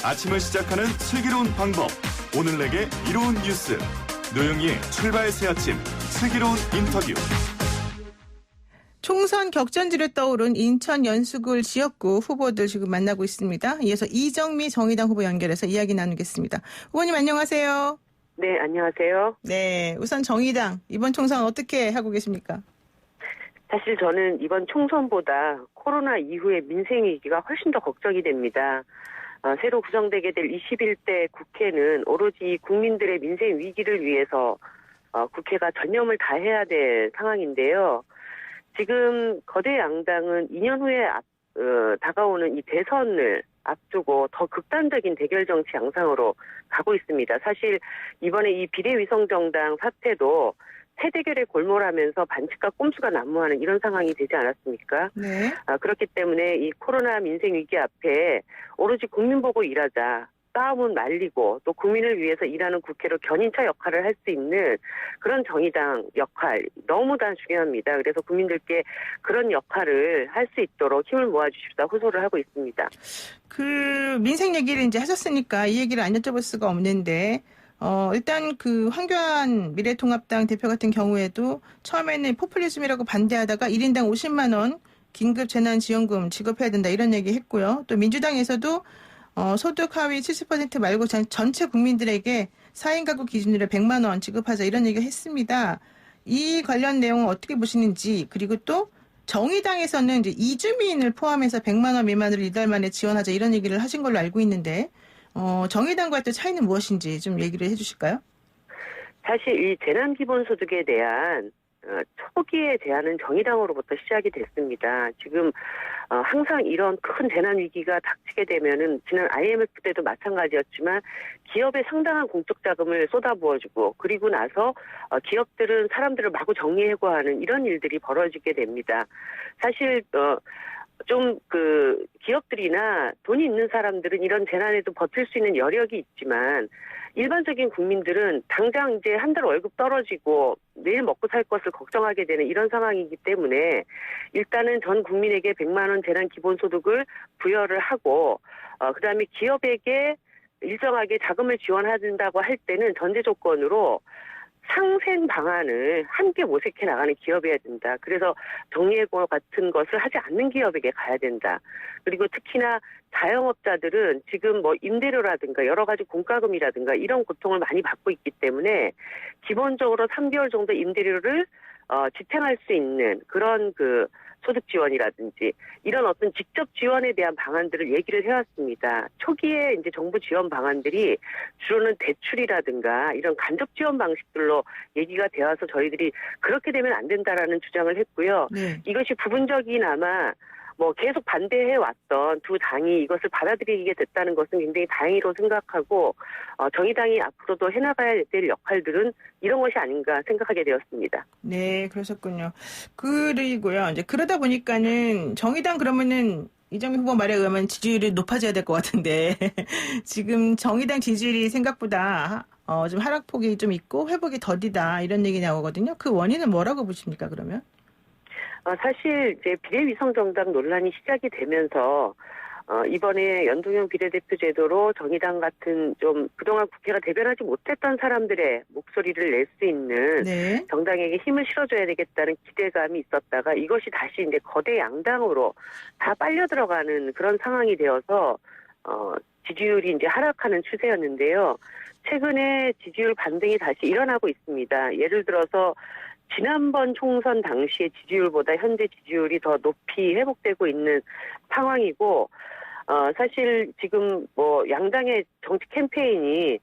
아침을 시작하는 슬기로운 방법. 오늘 내게 이로운 뉴스. 노영희의 출발 새아침. 슬기로운 인터뷰. 총선 격전지를 떠오른 인천 연수구 지역구 후보들 지금 만나고 있습니다. 이어서 이정미 정의당 후보 연결해서 이야기 나누겠습니다. 후보님 안녕하세요. 네, 안녕하세요. 네, 우선 정의당 이번 총선 어떻게 하고 계십니까? 사실 저는 이번 총선보다 코로나 이후의 민생 위기가 훨씬 더 걱정이 됩니다. 새로 구성되게 될 21대 국회는 오로지 국민들의 민생 위기를 위해서 국회가 전념을 다해야 될 상황인데요. 지금 거대 양당은 2년 후에 다가오는 이 대선을 앞두고 더 극단적인 대결 정치 양상으로 가고 있습니다. 사실 이번에 이 비례위성정당 사태도 세대결에 골몰하면서 반칙과 꼼수가 난무하는 이런 상황이 되지 않았습니까? 네. 그렇기 때문에 이 코로나 민생 위기 앞에 오로지 국민 보고 일하자. 싸움은 말리고 또 국민을 위해서 일하는 국회로 견인차 역할을 할 수 있는 그런 정의당 역할 너무나 중요합니다. 그래서 국민들께 그런 역할을 할 수 있도록 힘을 모아주십사 호소를 하고 있습니다. 그 민생 얘기를 이제 하셨으니까 이 얘기를 안 여쭤볼 수가 없는데 일단 그 황교안 미래통합당 대표 같은 경우에도 처음에는 포퓰리즘이라고 반대하다가 1인당 50만 원 긴급 재난지원금 지급해야 된다 이런 얘기 했고요. 또 민주당에서도 소득 하위 70% 말고 전체 국민들에게 4인 가구 기준으로 100만 원 지급하자 이런 얘기를 했습니다. 이 관련 내용은 어떻게 보시는지 그리고 또 정의당에서는 이제 이주민을 포함해서 100만 원 미만으로 이달 만에 지원하자 이런 얘기를 하신 걸로 알고 있는데 정의당과의 또 차이는 무엇인지 좀 얘기를 해주실까요? 사실 이 재난기본소득에 대한 초기의 제안은 정의당으로부터 시작이 됐습니다. 지금 항상 이런 큰 재난 위기가 닥치게 되면은 지난 IMF 때도 마찬가지였지만 기업에 상당한 공적 자금을 쏟아부어주고 그리고 나서 기업들은 사람들을 마구 정리해고하는 이런 일들이 벌어지게 됩니다. 사실 좀 기업들이나 돈이 있는 사람들은 이런 재난에도 버틸 수 있는 여력이 있지만 일반적인 국민들은 당장 이제 한 달 월급 떨어지고 내일 먹고 살 것을 걱정하게 되는 이런 상황이기 때문에 일단은 전 국민에게 100만 원 재난 기본소득을 부여를 하고 그다음에 기업에게 일정하게 자금을 지원한다고 할 때는 전제 조건으로 상생 방안을 함께 모색해 나가는 기업이어야 된다. 그래서 정리해고 같은 것을 하지 않는 기업에게 가야 된다. 그리고 특히나 자영업자들은 지금 임대료라든가 여러 가지 공과금이라든가 이런 고통을 많이 받고 있기 때문에 기본적으로 3개월 정도 임대료를 지탱할 수 있는 그런 소득 지원이라든지 이런 어떤 직접 지원에 대한 방안들을 얘기를 해왔습니다. 초기에 이제 정부 지원 방안들이 주로는 대출이라든가 이런 간접 지원 방식들로 얘기가 되어서 저희들이 그렇게 되면 안 된다라는 주장을 했고요. 네. 이것이 부분적이나마 계속 반대해왔던 두 당이 이것을 받아들이게 됐다는 것은 굉장히 다행이라고 생각하고 정의당이 앞으로도 해나가야 될 역할들은 이런 것이 아닌가 생각하게 되었습니다. 네, 그러셨군요. 그리고요, 이제 그러다 보니까는 정의당 그러면은 이정미 후보 말에 의하면 지지율이 높아져야 될 것 같은데 지금 정의당 지지율이 생각보다 좀 하락폭이 좀 있고 회복이 더디다 이런 얘기 나오거든요. 그 원인은 뭐라고 보십니까, 그러면? 사실 이제 비례위성정당 논란이 시작이 되면서 이번에 연동형 비례대표 제도로 정의당 같은 좀 그동안 국회가 대변하지 못했던 사람들의 목소리를 낼 수 있는 네. 정당에게 힘을 실어줘야 되겠다는 기대감이 있었다가 이것이 다시 이제 거대 양당으로 다 빨려 들어가는 그런 상황이 되어서 지지율이 이제 하락하는 추세였는데요. 최근에 지지율 반등이 다시 일어나고 있습니다. 예를 들어서 지난번 총선 당시의 지지율보다 현재 지지율이 더 높이 회복되고 있는 상황이고 사실 지금 양당의 정치 캠페인이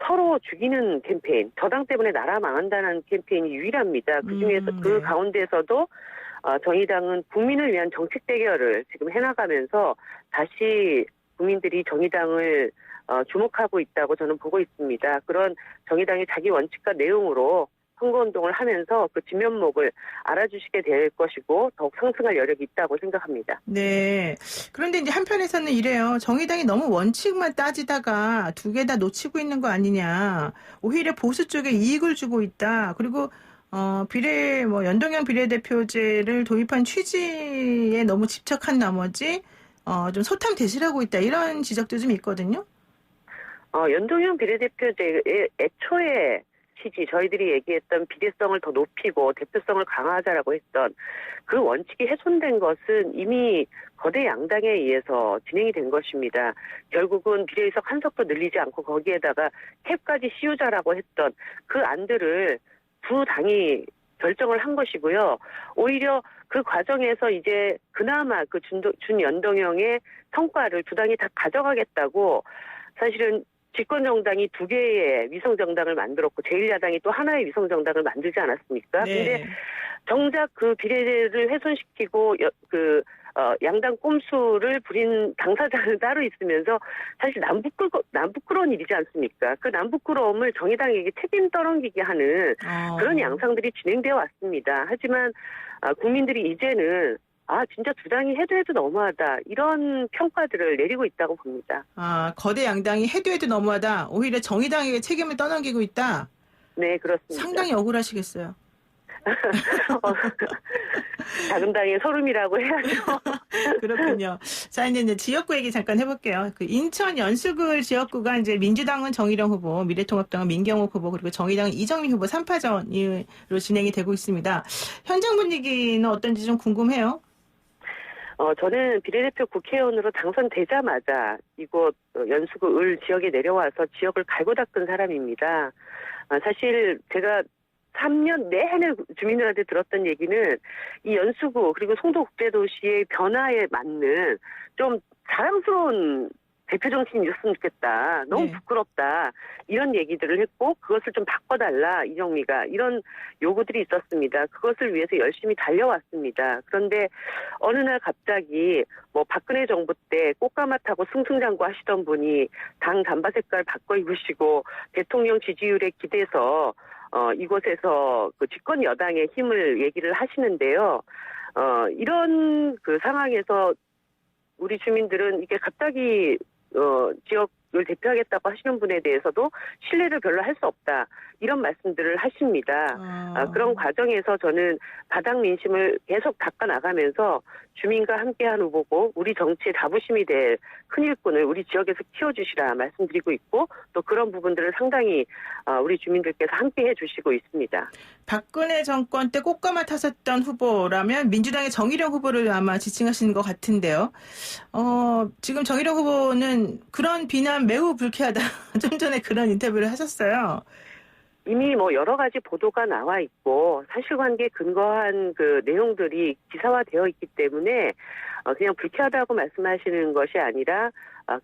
서로 죽이는 캠페인, 저당 때문에 나라 망한다는 캠페인이 유일합니다. 그중에서 네. 그 가운데서도 정의당은 국민을 위한 정책 대결을 지금 해나가면서 다시 국민들이 정의당을 주목하고 있다고 저는 보고 있습니다. 그런 정의당의 자기 원칙과 내용으로 선거운동을 하면서 그 진면목을 알아주시게 될 것이고 더욱 상승할 여력이 있다고 생각합니다. 네. 그런데 이제 한편에서는 이래요. 정의당이 너무 원칙만 따지다가 두 개 다 놓치고 있는 거 아니냐. 오히려 보수 쪽에 이익을 주고 있다. 그리고 연동형 비례대표제를 도입한 취지에 너무 집착한 나머지 좀 소탐대실하고 있다. 이런 지적도 좀 있거든요. 연동형 비례대표제의 애초에 취지, 저희들이 얘기했던 비례성을 더 높이고 대표성을 강화하자라고 했던 그 원칙이 훼손된 것은 이미 거대 양당에 의해서 진행이 된 것입니다. 결국은 비례의석 한 석도 늘리지 않고 거기에다가 캡까지 씌우자라고 했던 그 안들을 두 당이 결정을 한 것이고요. 오히려 그 과정에서 이제 그나마 그 준연동형의 성과를 두 당이 다 가져가겠다고 사실은 집권정당이 두 개의 위성정당을 만들었고 제1야당이 또 하나의 위성정당을 만들지 않았습니까? 네. 근데 정작 그 비례를 훼손시키고 양당 꼼수를 부린 당사자는 따로 있으면서 사실 남부끄러운 일이지 않습니까? 그 남부끄러움을 정의당에게 책임 떠넘기게 하는 그런 양상들이 진행되어 왔습니다. 하지만 국민들이 이제는 진짜 두 당이 해도 너무하다. 이런 평가들을 내리고 있다고 봅니다. 거대 양당이 해도 너무하다. 오히려 정의당에게 책임을 떠넘기고 있다. 네, 그렇습니다. 상당히 억울하시겠어요. 작은 당의 소름이라고 해야죠. 그렇군요. 자, 이제 지역구 얘기 잠깐 해볼게요. 그 인천 연수구 지역구가 이제 민주당은 정의령 후보, 미래통합당은 민경욱 후보, 그리고 정의당은 이정미 후보 3파전으로 진행이 되고 있습니다. 현장 분위기는 어떤지 좀 궁금해요. 저는 비례대표 국회의원으로 당선되자마자 이곳 연수구 을 지역에 내려와서 지역을 갈고 닦은 사람입니다. 사실 제가 3년 내내 주민들한테 들었던 얘기는 이 연수구 그리고 송도국제도시의 변화에 맞는 좀 자랑스러운 대표 정치인이 있었으면 좋겠다. 너무 부끄럽다. 이런 얘기들을 했고 그것을 좀 바꿔달라. 이정미가. 이런 요구들이 있었습니다. 그것을 위해서 열심히 달려왔습니다. 그런데 어느 날 갑자기 박근혜 정부 때 꽃가마 타고 승승장구 하시던 분이 당 잠바 색깔 바꿔 입으시고 대통령 지지율에 기대서 이곳에서 그 집권 여당의 힘을 얘기를 하시는데요. 이런 그 상황에서 우리 주민들은 이게 갑자기 지역을 대표하겠다고 하시는 분에 대해서도 신뢰를 별로 할 수 없다. 이런 말씀들을 하십니다. 그런 과정에서 저는 바닥 민심을 계속 닦아나가면서 주민과 함께한 후보고 우리 정치의 자부심이 될 큰 일꾼을 우리 지역에서 키워주시라 말씀드리고 있고 또 그런 부분들을 상당히 우리 주민들께서 함께해 주시고 있습니다. 박근혜 정권 때 꽃가마 타셨던 후보라면 민주당의 정의령 후보를 아마 지칭하시는 것 같은데요. 지금 정의령 후보는 그런 비난 매우 불쾌하다. 좀 전에 그런 인터뷰를 하셨어요. 이미 여러 가지 보도가 나와 있고 사실관계에 근거한 그 내용들이 기사화되어 있기 때문에 그냥 불쾌하다고 말씀하시는 것이 아니라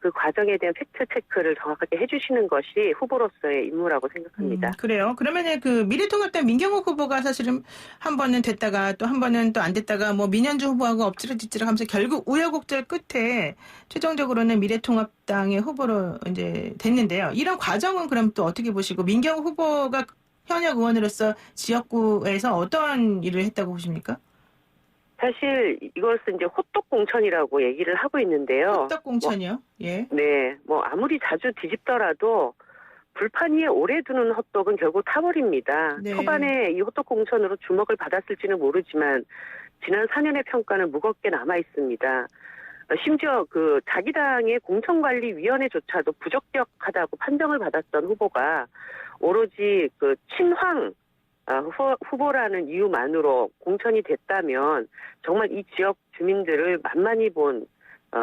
그 과정에 대한 팩트 체크를 정확하게 해주시는 것이 후보로서의 임무라고 생각합니다. 그래요. 그러면은 그 미래통합당 민경욱 후보가 사실은 한 번은 됐다가 또 한 번은 또 안 됐다가 민현주 후보하고 엎치락뒤치락 하면서 결국 우여곡절 끝에 최종적으로는 미래통합당의 후보로 이제 됐는데요. 이런 과정은 그럼 또 어떻게 보시고 민경욱 후보가 현역 의원으로서 지역구에서 어떤 일을 했다고 보십니까? 사실 이것은 이제 호떡 공천이라고 얘기를 하고 있는데요. 호떡 공천이요? 예. 네, 아무리 자주 뒤집더라도 불판 위에 오래 두는 헛떡은 결국 타버립니다. 네. 초반에 이 호떡 공천으로 주목을 받았을지는 모르지만 지난 4년의 평가는 무겁게 남아 있습니다. 심지어 그 자기 당의 공천관리위원회조차도 부적격하다고 판정을 받았던 후보가 오로지 그 친황 후보라는 이유만으로 공천이 됐다면 정말 이 지역 주민들을 만만히 본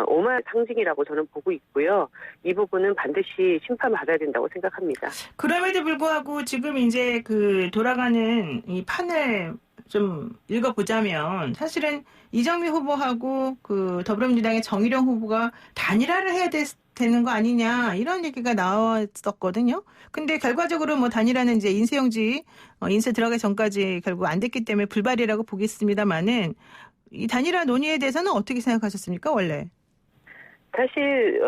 오만 상징이라고 저는 보고 있고요. 이 부분은 반드시 심판받아야 된다고 생각합니다. 그럼에도 불구하고 지금 이제 그 돌아가는 이 판을 좀 읽어보자면 사실은 이정미 후보하고 그 더불어민주당의 정의령 후보가 단일화를 해야 되는 거 아니냐 이런 얘기가 나왔었거든요. 근데 결과적으로 단일화는 이제 인쇄용지 인쇄 들어가기 전까지 결국 안 됐기 때문에 불발이라고 보겠습니다만은 이 단일화 논의에 대해서는 어떻게 생각하셨습니까 원래? 사실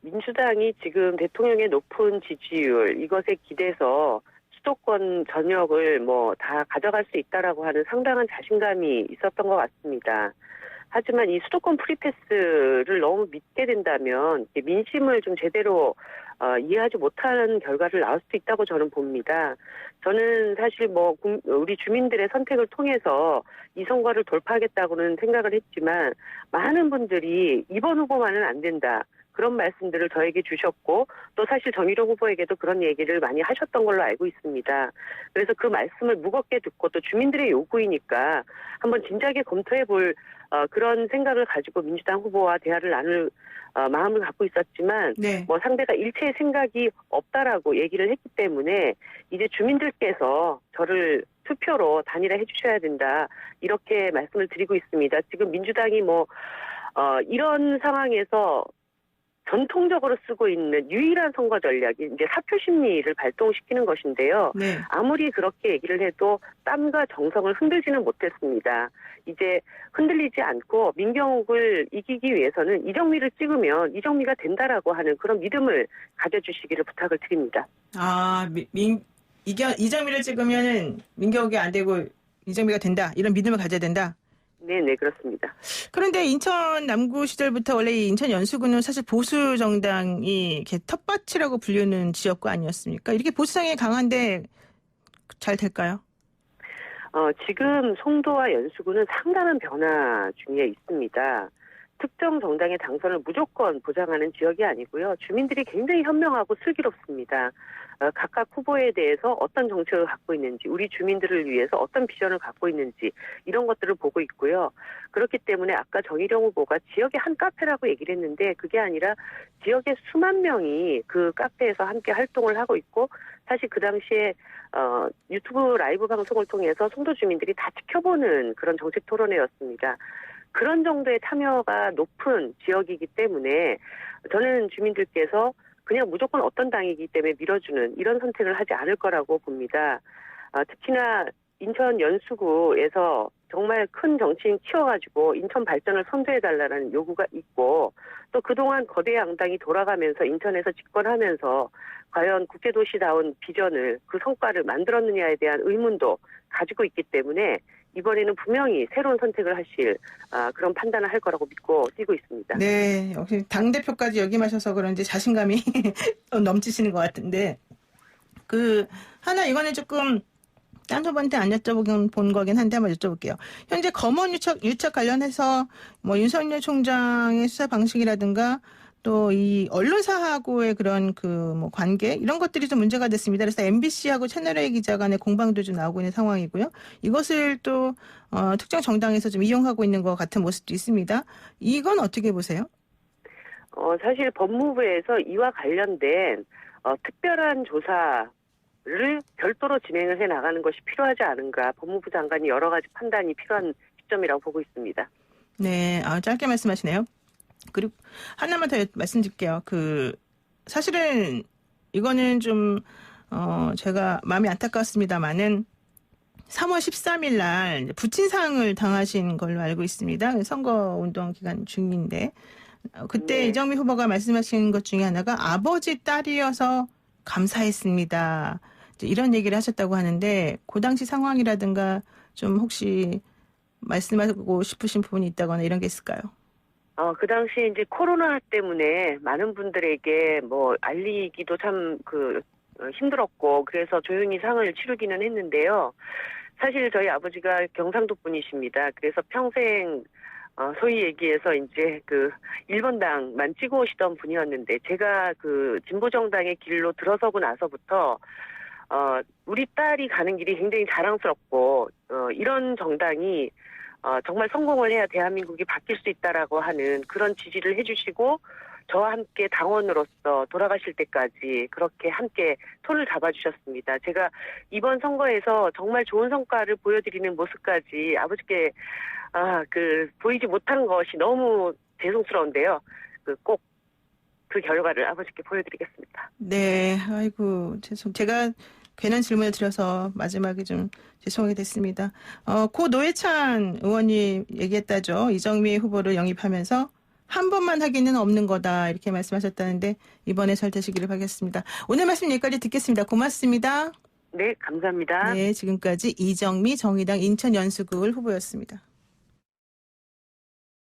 민주당이 지금 대통령의 높은 지지율 이것에 기대서 수도권 전역을 다 가져갈 수 있다라고 하는 상당한 자신감이 있었던 것 같습니다. 하지만 이 수도권 프리패스를 너무 믿게 된다면 민심을 좀 제대로 이해하지 못하는 결과를 나올 수도 있다고 저는 봅니다. 저는 사실 우리 주민들의 선택을 통해서 이 선거를 돌파하겠다고는 생각을 했지만 많은 분들이 이번 후보만은 안 된다. 그런 말씀들을 저에게 주셨고 또 사실 정의로 후보에게도 그런 얘기를 많이 하셨던 걸로 알고 있습니다. 그래서 그 말씀을 무겁게 듣고 또 주민들의 요구이니까 한번 진지하게 검토해 볼 그런 생각을 가지고 민주당 후보와 대화를 나눌 마음을 갖고 있었지만 네. 뭐 상대가 일체의 생각이 없다라고 얘기를 했기 때문에 이제 주민들께서 저를 투표로 단일화해 주셔야 된다 이렇게 말씀을 드리고 있습니다. 지금 민주당이 이런 상황에서 전통적으로 쓰고 있는 유일한 선거 전략이 이제 사표 심리를 발동시키는 것인데요. 네. 아무리 그렇게 얘기를 해도 땀과 정성을 흔들지는 못했습니다. 이제 흔들리지 않고 민경욱을 이기기 위해서는 이정미를 찍으면 이정미가 된다라고 하는 그런 믿음을 가져주시기를 부탁을 드립니다. 이정미를 찍으면 민경욱이 안 되고 이정미가 된다. 이런 믿음을 가져야 된다. 네, 그렇습니다. 그런데 인천 남구 시절부터 원래 이 인천 연수구는 사실 보수 정당이 이렇게 텃밭이라고 불리는 지역구 아니었습니까? 이렇게 보수성이 강한데 잘 될까요? 지금 송도와 연수구는 상당한 변화 중에 있습니다. 특정 정당의 당선을 무조건 보장하는 지역이 아니고요. 주민들이 굉장히 현명하고 슬기롭습니다. 각각 후보에 대해서 어떤 정책을 갖고 있는지, 우리 주민들을 위해서 어떤 비전을 갖고 있는지 이런 것들을 보고 있고요. 그렇기 때문에 아까 정의령 후보가 지역의 한 카페라고 얘기를 했는데 그게 아니라 지역의 수만 명이 그 카페에서 함께 활동을 하고 있고 사실 그 당시에 유튜브 라이브 방송을 통해서 송도 주민들이 다 지켜보는 그런 정책 토론회였습니다. 그런 정도의 참여가 높은 지역이기 때문에 저는 주민들께서 그냥 무조건 어떤 당이기 때문에 밀어주는 이런 선택을 하지 않을 거라고 봅니다. 특히나 인천 연수구에서 정말 큰 정치인 키워가지고 인천 발전을 선도해달라는 요구가 있고 또 그동안 거대 양당이 돌아가면서 인천에서 집권하면서 과연 국제도시다운 비전을 그 성과를 만들었느냐에 대한 의문도 가지고 있기 때문에 이번에는 분명히 새로운 선택을 하실 그런 판단을 할 거라고 믿고 뛰고 있습니다. 네, 역시 당대표까지 역임하셔서 그런지 자신감이 넘치시는 것 같은데 하나 이거는 조금 딴 후보한테 안 여쭤본 거긴 한데 한번 여쭤볼게요. 현재 검언 유착 관련해서 뭐 윤석열 총장의 수사 방식이라든가 또 이 언론사하고의 그런 뭐 관계 이런 것들이 좀 문제가 됐습니다. 그래서 MBC하고 채널A 기자 간의 공방도 좀 나오고 있는 상황이고요. 이것을 또 특정 정당에서 좀 이용하고 있는 것 같은 모습도 있습니다. 이건 어떻게 보세요? 사실 법무부에서 이와 관련된 특별한 조사를 별도로 진행을 해 나가는 것이 필요하지 않은가. 법무부 장관이 여러 가지 판단이 필요한 시점이라고 보고 있습니다. 네, 짧게 말씀하시네요. 그리고 하나만 더 말씀드릴게요. 사실은 이거는 좀 제가 마음이 안타깝습니다만은 3월 13일 날 부친상을 당하신 걸로 알고 있습니다. 선거운동 기간 중인데 그때 네. 이정미 후보가 말씀하신 것 중에 하나가 아버지 딸이어서 감사했습니다. 이런 얘기를 하셨다고 하는데 그 당시 상황이라든가 좀 혹시 말씀하고 싶으신 부분이 있다거나 이런 게 있을까요? 그 당시에 이제 코로나 때문에 많은 분들에게 알리기도 참 힘들었고, 그래서 조용히 상을 치르기는 했는데요. 사실 저희 아버지가 경상도 분이십니다. 그래서 평생, 소위 얘기해서 이제 1번당만 찍어 오시던 분이었는데, 제가 진보정당의 길로 들어서고 나서부터, 우리 딸이 가는 길이 굉장히 자랑스럽고, 이런 정당이 정말 성공을 해야 대한민국이 바뀔 수 있다라고 하는 그런 지지를 해주시고 저와 함께 당원으로서 돌아가실 때까지 그렇게 함께 손을 잡아주셨습니다. 제가 이번 선거에서 정말 좋은 성과를 보여드리는 모습까지 아버지께 보이지 못한 것이 너무 죄송스러운데요. 꼭 그 결과를 아버지께 보여드리겠습니다. 네, 아이고 제가 괜한 질문을 드려서 마지막에 좀 죄송하게 됐습니다. 고 노회찬 의원이 얘기했다죠. 이정미 후보를 영입하면서 한 번만 하기는 없는 거다 이렇게 말씀하셨다는데 이번에 잘 되시기를 바라겠습니다. 오늘 말씀 여기까지 듣겠습니다. 고맙습니다. 네, 감사합니다. 네, 지금까지 이정미 정의당 인천 연수구을 후보였습니다.